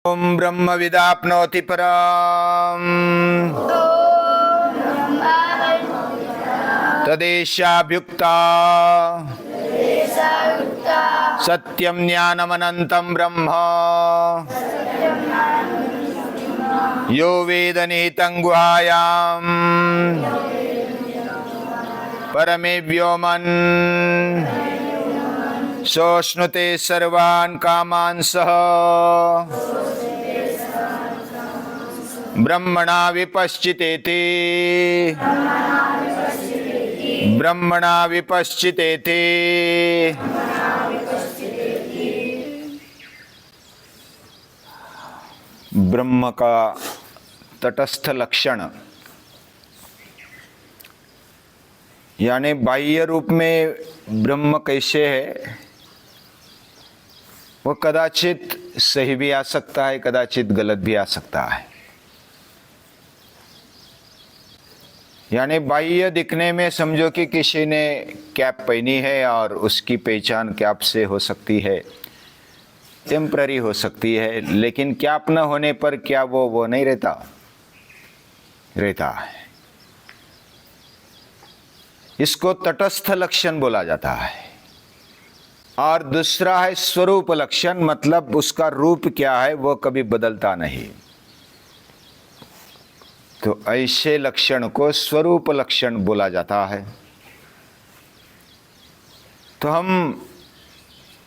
ओम ब्रह्मविदाप्नोति पराम् तदेशाभ्युक्ता सत्यं ज्ञानमनन्तं ब्रह्म यो वेद निहितं गुहायां परमे व्योमन् सोऽश्नुते सर्वान् कामान् सः ब्रह्मणा विपश्चितेति ब्रह्मणा विपश्चितेति। ब्रह्म का तटस्थ लक्षण यानी बाह्य रूप में ब्रह्म कैसे है, वो कदाचित सही भी आ सकता है, कदाचित गलत भी आ सकता है। यानी बाह्य दिखने में समझो कि किसी ने कैप पहनी है और उसकी पहचान कैप से हो सकती है, टेम्पररी हो सकती है, लेकिन कैप न होने पर क्या वो नहीं रहता है। इसको तटस्थ लक्षण बोला जाता है। और दूसरा है स्वरूप लक्षण, मतलब उसका रूप क्या है वो कभी बदलता नहीं। तो ऐसे लक्षण को स्वरूप लक्षण बोला जाता है। तो हम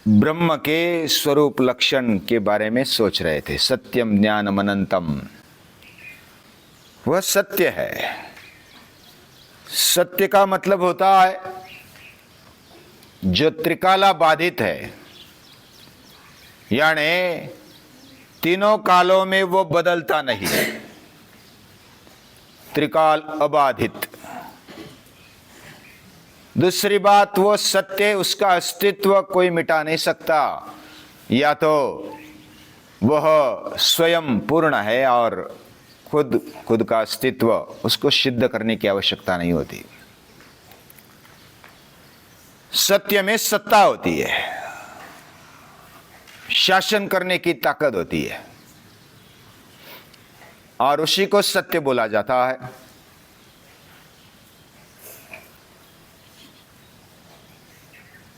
ब्रह्म के स्वरूप लक्षण के बारे में सोच रहे थे। सत्यम ज्ञानम अनंतम, वह सत्य है। सत्य का मतलब होता है जो त्रिकाला बाधित है, यानी तीनों कालों में वो बदलता नहीं, त्रिकाल अबाधित। दूसरी बात, वो सत्य, उसका अस्तित्व कोई मिटा नहीं सकता, या तो वह स्वयं पूर्ण है और खुद का अस्तित्व उसको सिद्ध करने की आवश्यकता नहीं होती। सत्य में सत्ता होती है, शासन करने की ताकत होती है, और उसी को सत्य बोला जाता है।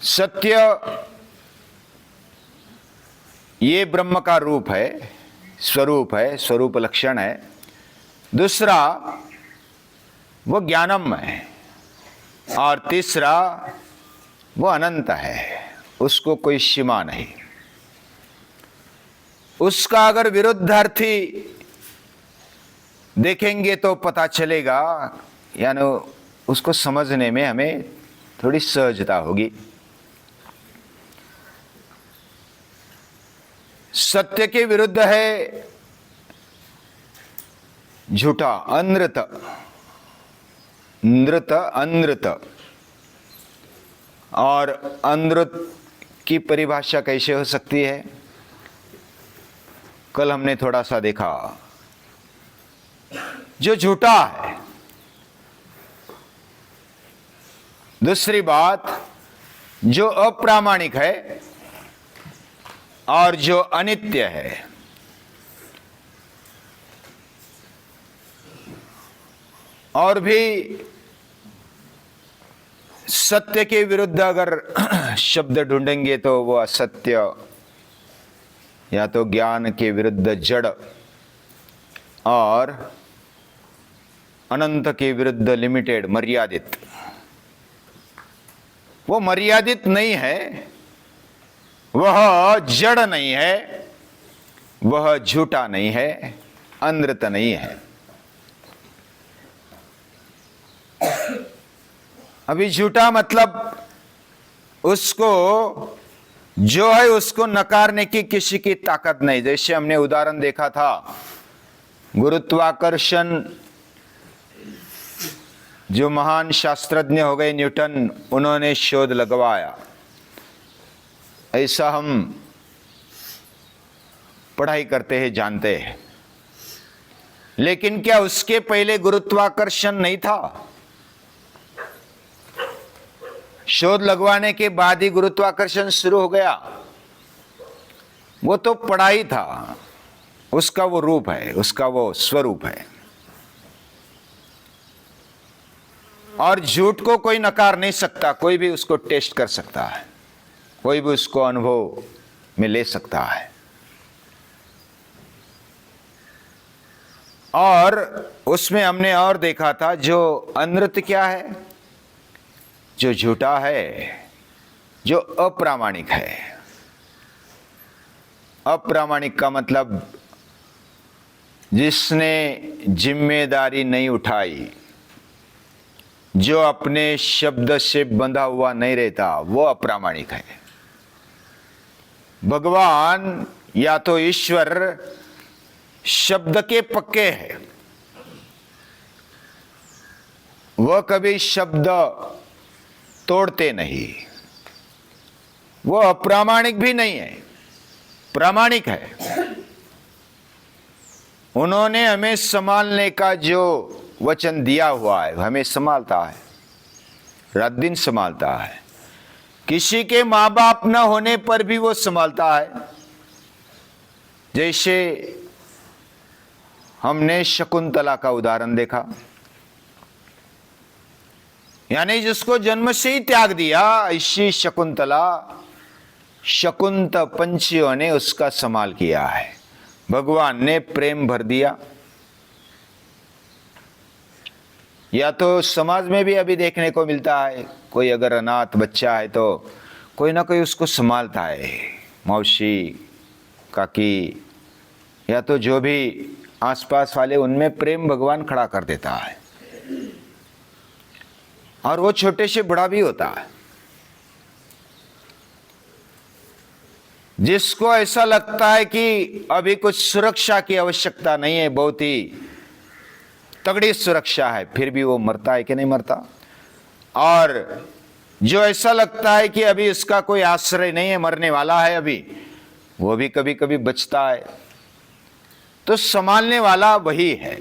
सत्य ये ब्रह्म का रूप है, स्वरूप है, स्वरूप लक्षण है। दूसरा वो ज्ञानम है, और तीसरा वो अनंत है, उसको कोई सीमा नहीं। उसका अगर विरुद्धार्थी देखेंगे तो पता चलेगा, यानी उसको समझने में हमें थोड़ी सहजता होगी। सत्य के विरुद्ध है झूठा, अनृत, नृत, अनृत। और अनृत की परिभाषा कैसे हो सकती है, कल हमने थोड़ा सा देखा। जो झूठा है। दूसरी बात, जो अप्रामाणिक है और जो अनित्य है। और भी सत्य के विरुद्ध अगर शब्द ढूंढेंगे तो वो असत्य, या तो ज्ञान के विरुद्ध जड़, और अनंत के विरुद्ध लिमिटेड, मर्यादित। वो मर्यादित नहीं है, वह जड़ नहीं है, वह झूठा नहीं है, अनृत नहीं है। अभी झूठा मतलब उसको जो है उसको नकारने की किसी की ताकत नहीं। जैसे हमने उदाहरण देखा था, गुरुत्वाकर्षण, जो महान शास्त्रज्ञ हो गए न्यूटन, उन्होंने शोध लगवाया। ऐसा हम पढ़ाई करते हैं, जानते हैं। लेकिन क्या उसके पहले गुरुत्वाकर्षण नहीं था? शोध लगवाने के बाद ही गुरुत्वाकर्षण शुरू हो गया? वो तो पढ़ाई था। उसका वो रूप है, उसका वो स्वरूप है। और झूठ को कोई नकार नहीं सकता, कोई भी उसको टेस्ट कर सकता है, कोई भी उसको अनुभव में ले सकता है। और उसमें हमने और देखा था, जो अनृत क्या है, जो झूठा है, जो अप्रामाणिक है। अप्रामाणिक का मतलब जिसने जिम्मेदारी नहीं उठाई, जो अपने शब्द से बंधा हुआ नहीं रहता, वो अप्रामाणिक है। भगवान या तो ईश्वर शब्द के पक्के हैं, वह कभी शब्द तोड़ते नहीं। वो अप्रामाणिक भी नहीं है, प्रामाणिक है। उन्होंने हमें संभालने का जो वचन दिया हुआ है, हमें संभालता है, रात दिन संभालता है। किसी के माँ बाप न होने पर भी वो संभालता है। जैसे हमने शकुंतला का उदाहरण देखा, यानी जिसको जन्म से ही त्याग दिया, ऐसी शकुंतला, शकुंत पंछियों ने उसका संभाल किया है। भगवान ने प्रेम भर दिया। या तो समाज में भी अभी देखने को मिलता है, कोई अगर अनाथ बच्चा है तो कोई ना कोई उसको संभालता है, मौसी, काकी, या तो जो भी आसपास वाले, उनमें प्रेम भगवान खड़ा कर देता है। और वो छोटे से बड़ा भी होता है। जिसको ऐसा लगता है कि अभी कुछ सुरक्षा की आवश्यकता नहीं है, बहुत ही तगड़ी सुरक्षा है, फिर भी वो मरता है कि नहीं मरता। और जो ऐसा लगता है कि अभी उसका कोई आश्रय नहीं है, मरने वाला है अभी, वो भी कभी कभी बचता है। तो संभालने वाला वही है,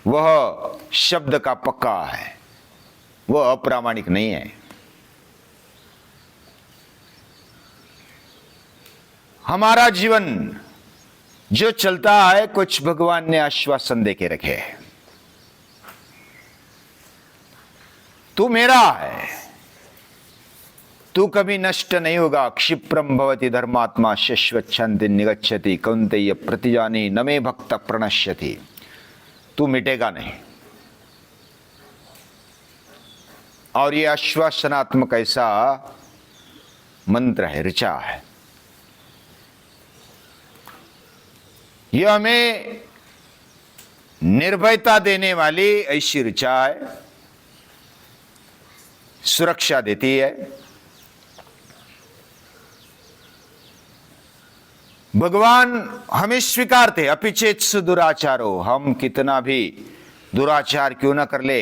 वह शब्द का पक्का है, वह अप्रामाणिक नहीं है। हमारा जीवन जो चलता है, कुछ भगवान ने आश्वासन देके रखे हैं। तू मेरा है, तू कभी नष्ट नहीं होगा। क्षिप्रम भवति धर्मात्मा शाश्वत शांति निगच्छति कौन्तेय प्रतिजानी न मे भक्त प्रणश्यति। तू मिटेगा नहीं। और ये आश्वासनात्मक ऐसा मंत्र है, ऋचा है। यह हमें निर्भयता देने वाली ऐसी ऋचा है, सुरक्षा देती है। भगवान हमें स्वीकारते, अपिचेत्सु दुराचारो, हम कितना भी दुराचार क्यों ना कर ले,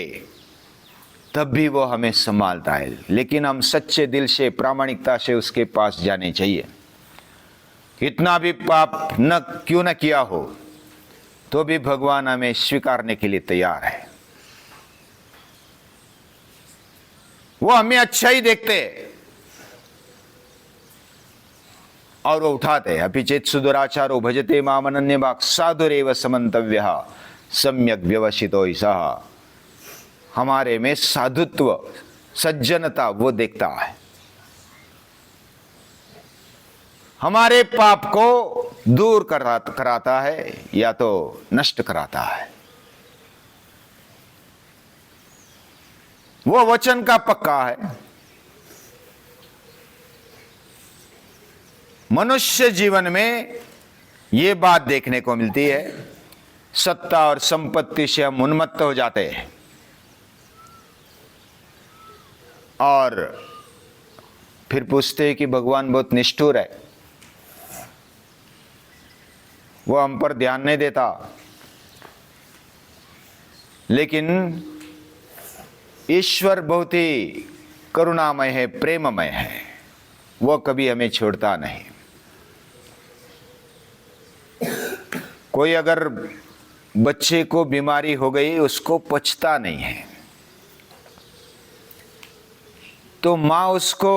तब भी वो हमें संभालता है। लेकिन हम सच्चे दिल से, प्रामाणिकता से उसके पास जाने चाहिए। कितना भी पाप न क्यों न किया हो, तो भी भगवान हमें स्वीकारने के लिए तैयार है। वो हमें अच्छा ही देखते और वो उठाते। अपिचेत्सु दुराचारो भजते माम अनन्यभाक् साधुरेव समन्तव्यः सम्यक व्यवसितो सः। हमारे में साधुत्व, सज्जनता वो देखता है। हमारे पाप को दूर कराता है या तो नष्ट कराता है। वो वचन का पक्का है। मनुष्य जीवन में ये बात देखने को मिलती है, सत्ता और संपत्ति से हम उन्मत्त हो जाते हैं और फिर पूछते हैं कि भगवान बहुत निष्ठुर है, वो हम पर ध्यान नहीं देता। लेकिन ईश्वर बहुत ही करुणामय है, प्रेममय है, वो कभी हमें छोड़ता नहीं। कोई अगर बच्चे को बीमारी हो गई, उसको पचता नहीं है, तो माँ उसको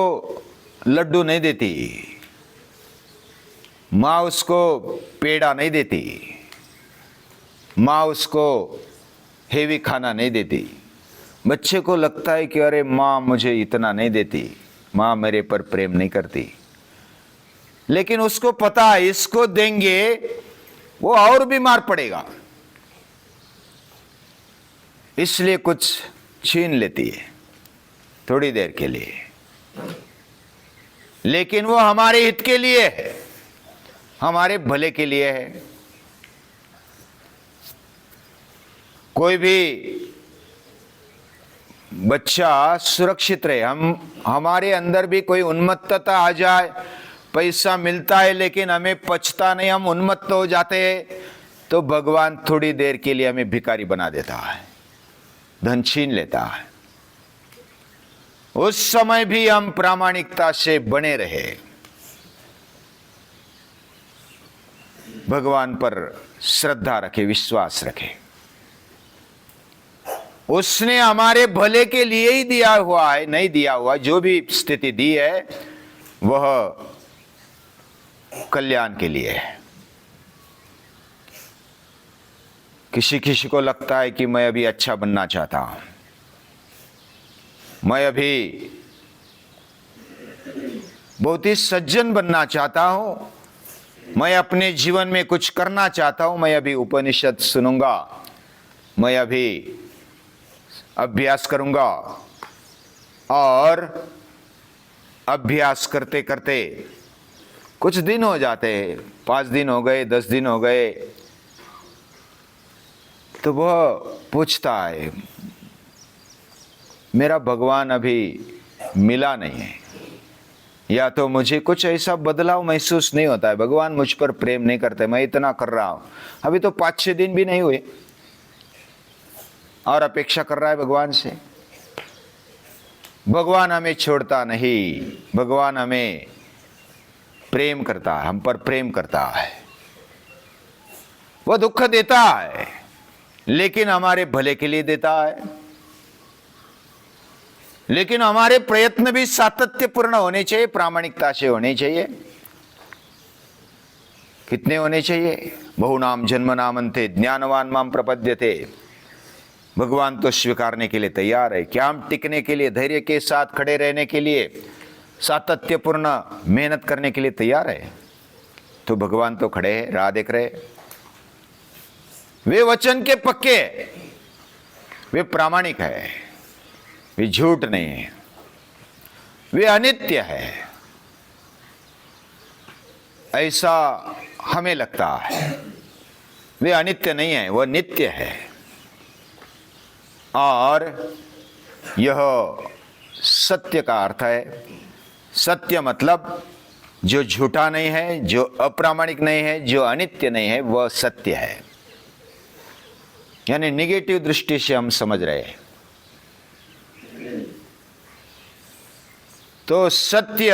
लड्डू नहीं देती, माँ उसको पेड़ा नहीं देती, माँ उसको हेवी खाना नहीं देती। बच्चे को लगता है कि अरे माँ मुझे इतना नहीं देती, माँ मेरे पर प्रेम नहीं करती। लेकिन उसको पता है इसको देंगे वो और बीमार पड़ेगा, इसलिए कुछ छीन लेती है थोड़ी देर के लिए, लेकिन वो हमारे हित के लिए है, हमारे भले के लिए है। कोई भी बच्चा सुरक्षित रहे, हमारे अंदर भी कोई उन्मत्तता आ जाए, पैसा मिलता है लेकिन हमें पचता नहीं, हम उन्मत्त हो जाते हैं, तो भगवान थोड़ी देर के लिए हमें भिखारी बना देता है, धन छीन लेता है। उस समय भी हम प्रामाणिकता से बने रहे, भगवान पर श्रद्धा रखे, विश्वास रखे। उसने हमारे भले के लिए ही दिया हुआ है, नहीं दिया हुआ, जो भी स्थिति दी है वह कल्याण के लिए है। किसी किसी को लगता है कि मैं अभी अच्छा बनना चाहता हूं, मैं अभी बहुत ही सज्जन बनना चाहता हूं, मैं अपने जीवन में कुछ करना चाहता हूं, मैं अभी उपनिषद सुनूंगा, मैं अभी अभ्यास करूंगा। और अभ्यास करते करते कुछ दिन हो जाते हैं, 5 दिन हो गए, 10 दिन हो गए, तो वह पूछता है मेरा भगवान अभी मिला नहीं है, या तो मुझे कुछ ऐसा बदलाव महसूस नहीं होता है, भगवान मुझ पर प्रेम नहीं करते, मैं इतना कर रहा हूं, अभी तो 5-6 दिन भी नहीं हुए और अपेक्षा कर रहा है भगवान से। भगवान हमें छोड़ता नहीं, भगवान हमें प्रेम करता है, हम पर प्रेम करता है, वह दुख देता है लेकिन हमारे भले के लिए देता है। लेकिन हमारे प्रयत्न भी सातत्यपूर्ण होने चाहिए, प्रामाणिकता से होने चाहिए। कितने होने चाहिए? बहुनाम जन्मनाम अन्ते ज्ञानवान माम प्रपद्यते। भगवान तो स्वीकारने के लिए तैयार है। क्या हम टिकने के लिए, धैर्य के साथ खड़े रहने के लिए, सातत्यपूर्ण मेहनत करने के लिए तैयार है? तो भगवान तो खड़े हैं, राह देख रहे। वे वचन के पक्के, वे प्रामाणिक है, वे झूठ नहीं है, वे अनित्य है ऐसा हमें लगता है। वे अनित्य नहीं है, वह नित्य है। और यह सत्य का अर्थ है। सत्य मतलब जो झूठा नहीं है, जो अप्रामाणिक नहीं है, जो अनित्य नहीं है, वह सत्य है। यानी निगेटिव दृष्टि से हम समझ रहे हैं तो सत्य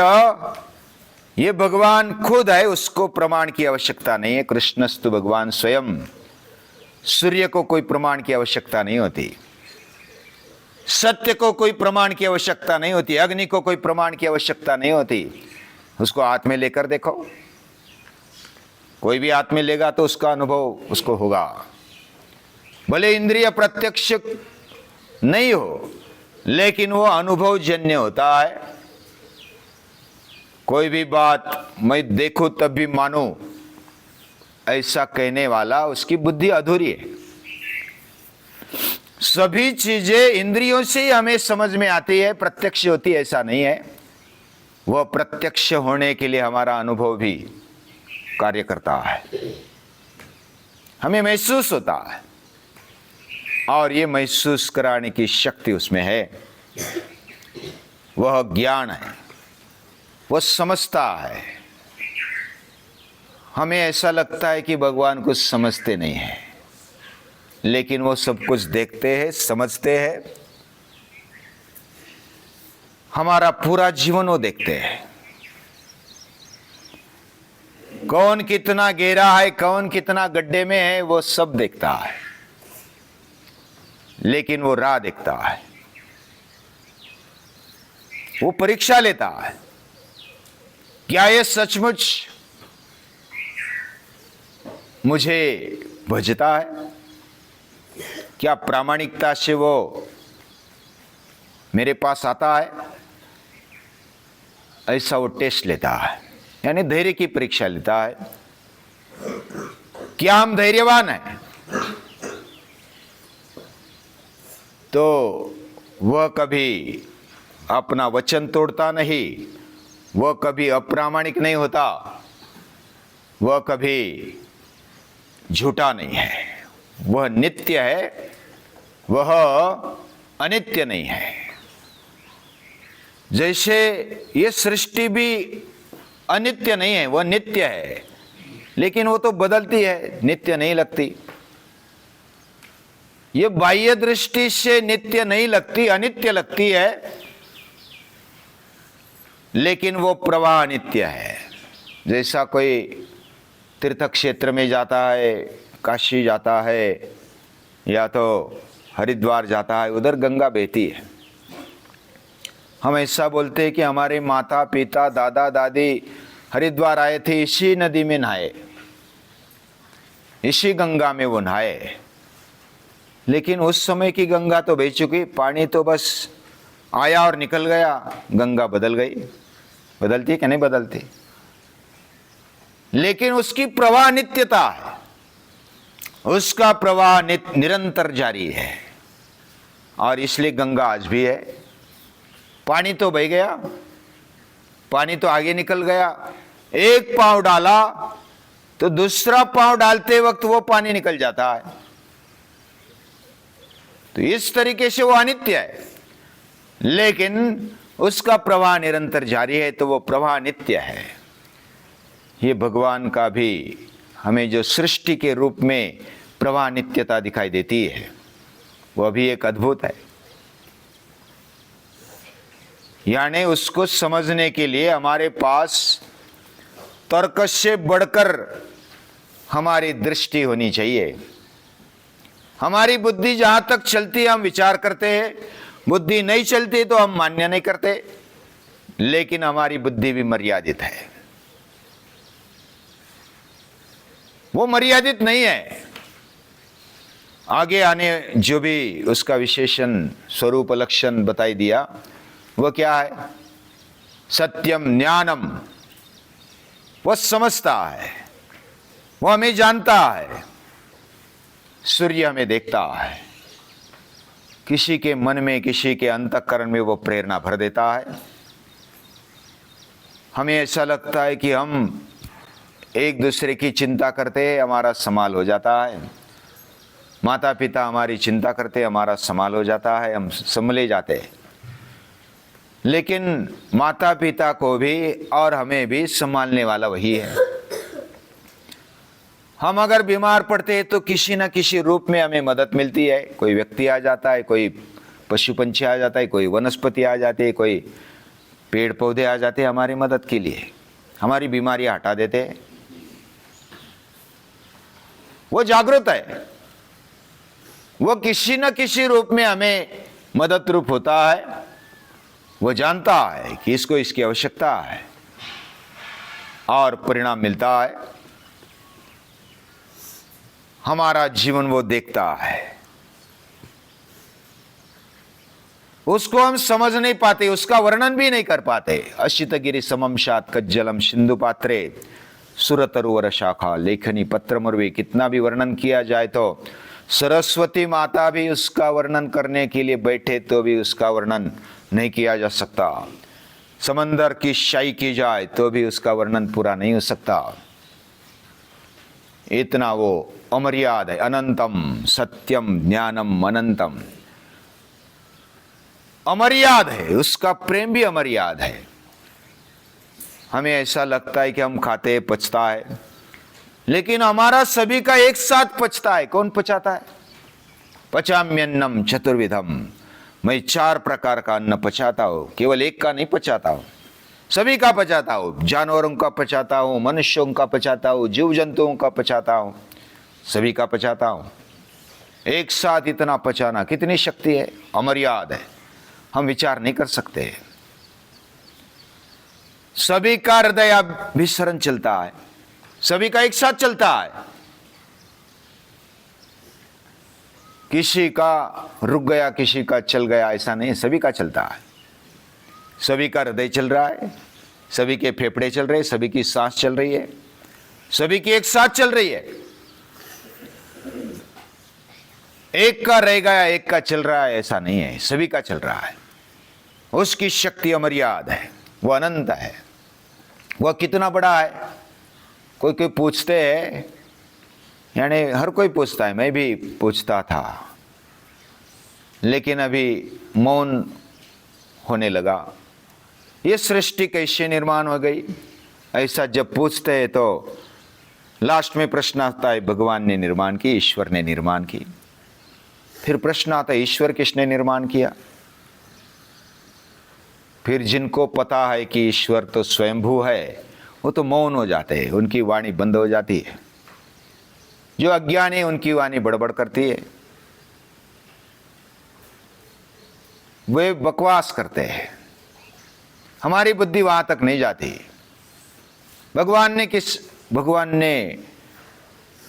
ये भगवान खुद है, उसको प्रमाण की आवश्यकता नहीं है। कृष्णस्तु भगवान स्वयं, सूर्य को कोई प्रमाण की आवश्यकता नहीं होती, सत्य को कोई प्रमाण की आवश्यकता नहीं होती, अग्नि को कोई प्रमाण की आवश्यकता नहीं होती। उसको हाथ में लेकर देखो, कोई भी हाथ में लेगा तो उसका अनुभव उसको होगा, भले इंद्रिय प्रत्यक्ष नहीं हो लेकिन वो अनुभव जन्य होता है। कोई भी बात मैं देखूं तब भी मानूं, ऐसा कहने वाला उसकी बुद्धि अधूरी है। सभी चीजें इंद्रियों से ही हमें समझ में आती है, प्रत्यक्ष होती है ऐसा नहीं है। वह प्रत्यक्ष होने के लिए हमारा अनुभव भी कार्य करता है, हमें महसूस होता है, और ये महसूस कराने की शक्ति उसमें है। वह ज्ञान है, वह समझता है। हमें ऐसा लगता है कि भगवान कुछ समझते नहीं है, लेकिन वो सब कुछ देखते हैं, समझते हैं। हमारा पूरा जीवन वो देखते हैं, कौन कितना गहरा है, कौन कितना गड्ढे में है, वो सब देखता है। लेकिन वो राह देखता है, वो परीक्षा लेता है, क्या ये सचमुच मुझे भजता है, क्या प्रामाणिकता से वो मेरे पास आता है, ऐसा वो टेस्ट लेता है, यानी धैर्य की परीक्षा लेता है। क्या हम धैर्यवान हैं? तो वह कभी अपना वचन तोड़ता नहीं, वह कभी अप्रामाणिक नहीं होता, वह कभी झूठा नहीं है, वह नित्य है, वह अनित्य नहीं है। जैसे ये सृष्टि भी अनित्य नहीं है, वह नित्य है, लेकिन वो तो बदलती है, नित्य नहीं लगती। ये बाह्य दृष्टि से नित्य नहीं लगती, अनित्य लगती है, लेकिन वो प्रवाह नित्य है। जैसा कोई तीर्थ क्षेत्र में जाता है, काशी जाता है या तो हरिद्वार जाता है, उधर गंगा बहती है। हम ऐसा बोलते हैं कि हमारे माता पिता दादा दादी हरिद्वार आए थे, इसी नदी में नहाए, इसी गंगा में वो नहाए, लेकिन उस समय की गंगा तो बह चुकी, पानी तो बस आया और निकल गया, गंगा बदल गई। बदलती है कि नहीं बदलती? लेकिन उसकी प्रवाह नित्यता है, उसका प्रवाह निरंतर जारी है, और इसलिए गंगा आज भी है। पानी तो बह गया, पानी तो आगे निकल गया, एक पांव डाला तो दूसरा पांव डालते वक्त वो पानी निकल जाता है। तो इस तरीके से वो अनित्य है, लेकिन उसका प्रवाह निरंतर जारी है, तो वो प्रवाह नित्य है। ये भगवान का भी हमें जो सृष्टि के रूप में प्रवाह नित्यता दिखाई देती है, वह भी एक अद्भुत है। यानी उसको समझने के लिए हमारे पास तर्क से बढ़कर हमारी दृष्टि होनी चाहिए। हमारी बुद्धि जहां तक चलती है हम विचार करते हैं, बुद्धि नहीं चलती तो हम मान्य नहीं करते, लेकिन हमारी बुद्धि भी मर्यादित है, वो मर्यादित नहीं है। आगे आने जो भी उसका विशेषण स्वरूप लक्षण बताई दिया, वह क्या है? सत्यम ज्ञानम, वह समझता है, वह हमें जानता है। सूर्य हमें देखता है, किसी के मन में, किसी के अंतःकरण में वो प्रेरणा भर देता है। हमें ऐसा लगता है कि हम एक दूसरे की चिंता करते हैं, हमारा संभाल हो जाता है। माता पिता हमारी चिंता करते, हमारा संभाल हो जाता है, हम संभले जाते हैं। लेकिन माता पिता को भी और हमें भी संभालने वाला वही है। हम अगर बीमार पड़ते हैं तो किसी न किसी रूप में हमें मदद मिलती है। कोई व्यक्ति आ जाता है, कोई पशु पंछी आ जाता है, कोई वनस्पति आ जाती है, कोई पेड़ पौधे आ जाते हैं हमारी मदद के लिए, हमारी बीमारियां हटा देते हैं। वो जागृत है, वो किसी न किसी रूप में हमें मदद रूप होता है। वो जानता है कि इसको इसकी आवश्यकता है और परिणाम मिलता है। हमारा जीवन वो देखता है, उसको हम समझ नहीं पाते, उसका वर्णन भी नहीं कर पाते। अशितगिरि समम शात कज्जलम सिंधु पात्रे सुरतरुवर शाखा लेखनी पत्र मुर्वी, कितना भी वर्णन किया जाए तो सरस्वती माता भी उसका वर्णन करने के लिए बैठे तो भी उसका वर्णन नहीं किया जा सकता। समंदर की शाही की जाए तो भी उसका वर्णन पूरा नहीं हो सकता। इतना वो अमर्याद है। अनंतम सत्यम ज्ञानम अनंतम, अमर्याद है, उसका प्रेम भी अमर्याद है। हमें ऐसा लगता है कि हम खाते पचता है, लेकिन हमारा सभी का एक साथ पचता है। कौन पचाता है? पचाम्यन्नम चतुर्विधम, मैं 4 प्रकार का अन्न पचाता हूं, केवल एक का नहीं पचाता हूं, सभी का पचाता हूं। जानवरों का पचाता हूं, मनुष्यों का पचाता हूं, जीव जंतुओं का पचाता हूं, सभी का पचाता हूं। एक साथ इतना पचाना कितनी शक्ति है, अमर्याद है, हम विचार नहीं कर सकते। सभी का हृदय अभिसरण चलता है, सभी का एक साथ चलता है। किसी का रुक गया, किसी का चल गया, ऐसा नहीं है, सभी का चलता है। सभी का हृदय चल रहा है, सभी के फेफड़े चल रहे हैं, सभी की सांस चल रही है, सभी की एक साथ चल रही है। एक का रह गया, एक का चल रहा है, ऐसा नहीं है, सभी का चल रहा है। उसकी शक्ति अमर्याद है, वो अनंत है। वह कितना बड़ा है, कोई कोई पूछते हैं, यानी हर कोई पूछता है, मैं भी पूछता था, लेकिन अभी मौन होने लगा। ये सृष्टि कैसे निर्माण हो गई, ऐसा जब पूछते हैं तो लास्ट में प्रश्न आता है, भगवान ने निर्माण की, ईश्वर ने निर्माण की। फिर प्रश्न आता है, ईश्वर किसने निर्माण किया? फिर जिनको पता है कि ईश्वर तो स्वयंभू है, वो तो मौन हो जाते हैं, उनकी वाणी बंद हो जाती है। जो अज्ञानी, उनकी वाणी बड़बड़ करती है, वे बकवास करते हैं, हमारी बुद्धि वहां तक नहीं जाती। भगवान ने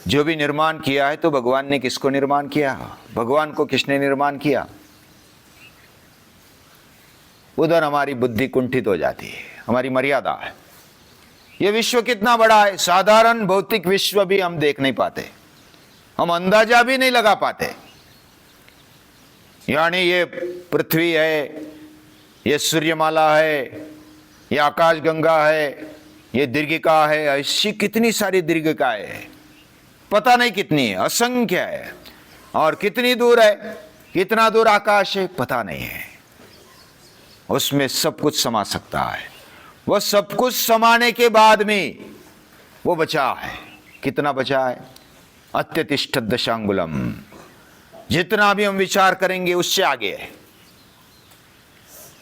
जो भी निर्माण किया है, तो भगवान ने किसको निर्माण किया? भगवान को किसने निर्माण किया? उधर हमारी बुद्धि कुंठित हो जाती है, हमारी मर्यादा है। यह विश्व कितना बड़ा है, साधारण भौतिक विश्व भी हम देख नहीं पाते, हम अंदाजा भी नहीं लगा पाते। यानी ये पृथ्वी है, ये सूर्यमाला है, ये आकाश गंगा है, ये दीर्घिका है, ऐसी कितनी सारी दीर्घिकाएं है, पता नहीं कितनी है, असंख्य है। और कितनी दूर है, कितना दूर आकाश है, पता नहीं है। उसमें सब कुछ समा सकता है। वह सब कुछ समाने के बाद में वो बचा है, कितना बचा है? अत्यतिष्ठ दशांगुलम। जितना भी हम विचार करेंगे उससे आगे है,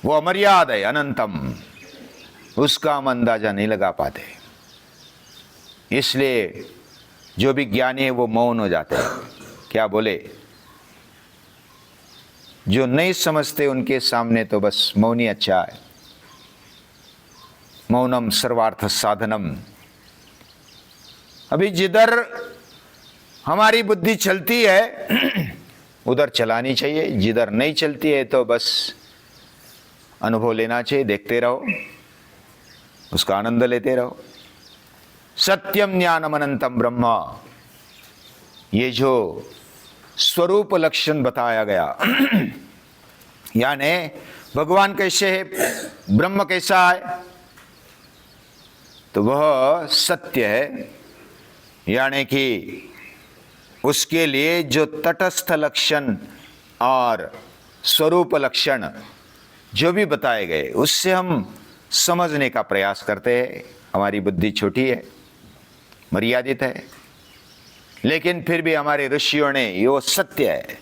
वो अमर्याद है, अनंतम, उसका हम अंदाजा नहीं लगा पाते। इसलिए जो भी ज्ञानी है वो मौन हो जाते हैं। क्या बोले? जो नहीं समझते उनके सामने तो बस मौन ही अच्छा है। मौनम सर्वार्थ साधनम। अभी जिधर हमारी बुद्धि चलती है उधर चलानी चाहिए, जिधर नहीं चलती है तो बस अनुभव लेना चाहिए, देखते रहो, उसका आनंद लेते रहो। सत्यम ज्ञानम अनंतम ब्रह्म, ये जो स्वरूप लक्षण बताया गया यानी भगवान कैसे है, ब्रह्म कैसा है, तो वह सत्य है। यानी कि उसके लिए जो तटस्थ लक्षण और स्वरूप लक्षण जो भी बताए गए, उससे हम समझने का प्रयास करते हैं। हमारी बुद्धि छोटी है, मर्यादित है, लेकिन फिर भी हमारे ऋषियों ने ये सत्य है,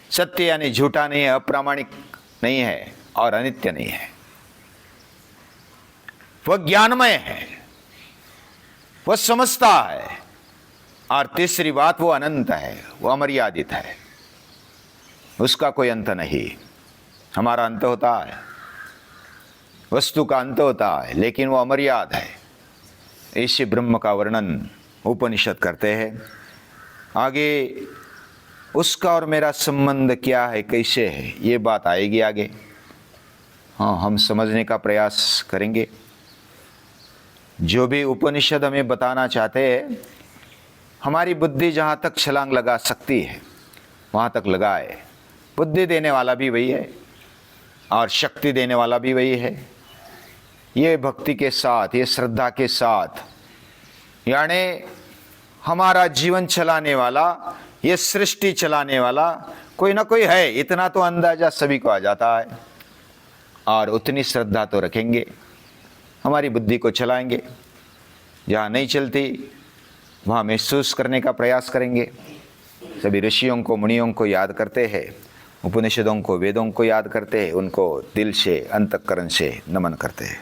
सत्य यानी झूठा नहीं है, अप्रामाणिक नहीं है और अनित्य नहीं है, वह ज्ञानमय है, वह समझता है। और तीसरी बात, वो अनंत है, वो अमर्यादित है, उसका कोई अंत नहीं। हमारा अंत होता है, वस्तु का अंत होता है, लेकिन वो अमर्याद है। इसी ब्रह्म का वर्णन उपनिषद करते हैं। आगे उसका और मेरा संबंध क्या है, कैसे है, ये बात आएगी आगे। हाँ, हम समझने का प्रयास करेंगे। जो भी उपनिषद हमें बताना चाहते हैं, हमारी बुद्धि जहाँ तक छलांग लगा सकती है वहाँ तक लगाए। बुद्धि देने वाला भी वही है और शक्ति देने वाला भी वही है। ये भक्ति के साथ, ये श्रद्धा के साथ, यानी हमारा जीवन चलाने वाला, ये सृष्टि चलाने वाला कोई ना कोई है, इतना तो अंदाजा सभी को आ जाता है। और उतनी श्रद्धा तो रखेंगे, हमारी बुद्धि को चलाएंगे। जहाँ नहीं चलती वहाँ महसूस करने का प्रयास करेंगे। सभी ऋषियों को, मुनियों को याद करते हैं, उपनिषदों को, वेदों को याद करते हैं, उनको दिल से, अंतःकरण से नमन करते हैं।